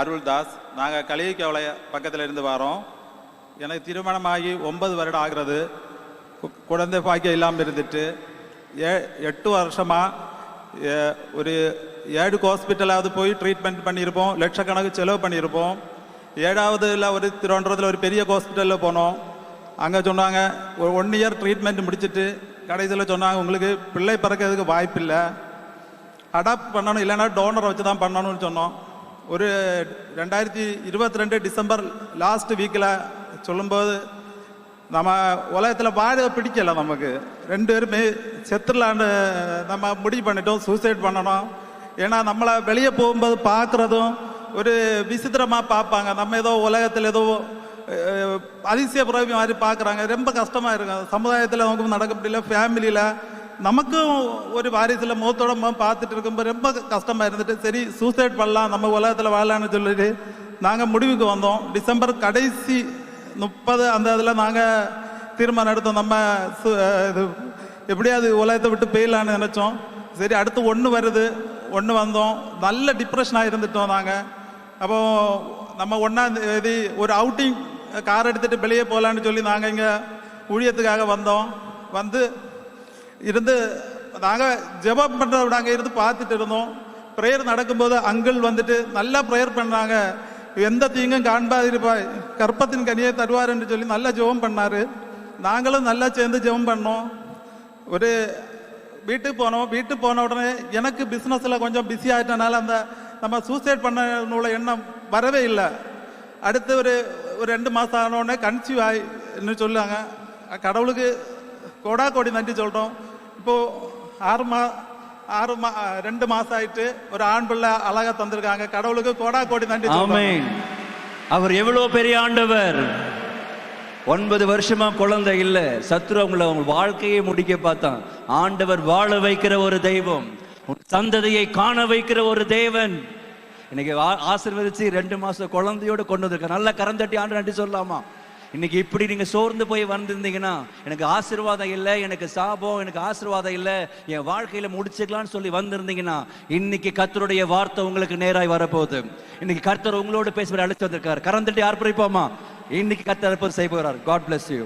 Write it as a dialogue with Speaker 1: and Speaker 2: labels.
Speaker 1: அருள்தாஸ். நாங்கள் கலியக்கவளை பக்கத்தில் இருந்து வரோம். எனக்கு திருமணமாகி 9 வருடம் ஆகிறது. குழந்தை பாக்கியம் இல்லாமல் இருந்துட்டு 8 வருஷமாக ஒரு 7 ஹாஸ்பிட்டலாவது போய் ட்ரீட்மெண்ட் பண்ணியிருப்போம். லட்சக்கணக்கு செலவு பண்ணியிருப்போம். 7வதுல ஒரு திருவனந்தபுரத்தில் ஒரு பெரிய ஹாஸ்பிட்டலில் போனோம். அங்கே சொன்னாங்க 1 இயர் ட்ரீட்மெண்ட் முடிச்சுட்டு கடைசியில் சொன்னாங்க உங்களுக்கு பிள்ளை பிறக்கிறதுக்கு வாய்ப்பு இல்லை, அடாப்ட் பண்ணணும், இல்லைன்னா டோனரை வச்சு தான் பண்ணணும்னு சொன்னோம். ஒரு 2022 டிசம்பர் லாஸ்ட் வீக்கில் சொல்லும்போது நம்ம உலகத்தில் வாழ பிடிக்கலை, நமக்கு 2 பேருமே செத்துடலான்னு நம்ம முடிவு பண்ணிட்டோம், சூசைட் பண்ணணும். ஏன்னா நம்மளை வெளியே போகும்போது பார்க்குறதும் ஒரு விசித்திரமாக பார்ப்பாங்க, நம்ம ஏதோ உலகத்தில் ஏதோ அதிசய பிறவி மாதிரி பார்க்குறாங்க. ரொம்ப கஷ்டமாக இருக்கும். சமுதாயத்தில் நமக்கு நடக்க முடியல, ஃபேமிலியில் நமக்கும் ஒரு வாரிசில் முகத்தோட பார்த்துட்டு இருக்கும்போது ரொம்ப கஷ்டமாக இருந்துட்டு சரி சூசைட் பண்ணலாம், நம்ம உலகத்தில் வாழலான்னு சொல்லிட்டு நாங்கள் முடிவுக்கு வந்தோம். டிசம்பர் கடைசி 30 அந்த இதில் நாங்கள் தீர்மானம் எடுத்தோம், நம்ம இது எப்படியாவது உலகத்தை விட்டு போயிடலான்னு நினச்சோம். சரி அடுத்து 1 வருது, 1 வந்தோம். நல்ல டிப்ரெஷனாக இருந்துட்டோம் நாங்கள். அப்போ நம்ம 1ஆம் தேதி ஒரு அவுட்டிங் கார் எடுத்துகிட்டு வெளியே போகலான்னு சொல்லி நாங்கள் இங்கே ஊழியத்துக்காக வந்தோம். வந்து இருந்து நாங்கள் ஜெபம் பண்ணுறத நாங்கள் இருந்து பார்த்துட்டு இருந்தோம். ப்ரேயர் நடக்கும்போது அங்கிள் வந்துட்டு நல்லா ப்ரேயர் பண்ணாங்க. எந்த தீங்கும் காண்பாதிருப்பாய், கற்பத்தின் கனியை தருவாருன்னு சொல்லி நல்லா ஜெபம் பண்ணார். நாங்களும் நல்லா சேர்ந்து ஜெபம் பண்ணோம். ஒரு வீட்டுக்கு போனோம். வீட்டுக்கு போன உடனே எனக்கு பிஸ்னஸில் கொஞ்சம் பிஸி ஆகிட்டனால அந்த நம்ம சூசைட் பண்ண எண்ணம் வரவே இல்லை. அடுத்து ஒரு 2 மாதம் ஆனோடனே கன்சீவ் ஆகின்னு சொல்லுவாங்க. கடவுளுக்கு கோடா கோடி நன்றி சொல்கிறோம். இப்போது 2 மாதம் ஆயிட்டு ஒரு ஆண் பிள்ளை அழகா தந்திருக்காங்க. கடவுளுக்கு கோடா கோடி நன்றி.
Speaker 2: ஆமென். அவர் எவ்வளவு பெரிய ஆண்டவர். 9 வருஷமா குழந்தை இல்லை, சத்ரு அவங்க வாழ்க்கையை முடிக்க பார்த்தான். ஆண்டவர் வாழ வைக்கிற ஒரு தெய்வம், சந்ததியை காண வைக்கிற ஒரு தேவன். இன்னைக்கு ஆசீர்வதிச்சு 2 மாசம் குழந்தையோட கொண்டு வந்திருக்க. நல்ல கரந்தட்டி ஆண்டு நன்றி சொல்லலாமா? இன்னைக்கு இப்படி நீங்க சோர்ந்து போய் வந்திருந்தீங்கன்னா, எனக்கு ஆசீர்வாதம் இல்லை, எனக்கு சாபம், எனக்கு ஆசீர்வாதம் இல்லை, என் வாழ்க்கையில முடிச்சுக்கலாம்னு சொல்லி வந்திருந்தீங்கன்னா, இன்னைக்கு கர்த்தருடைய வார்த்தை உங்களுக்கு நேராய் வரப்போகுது. இன்னைக்கு கர்த்தர் உங்களோட பேசுகிற அழைச்சு வந்திருக்காரு. கரந்தட்டி ஆர்ப்பரிப்போமா? இன்னைக்கு கர்த்தர் செய்ய போகிறார். God bless you.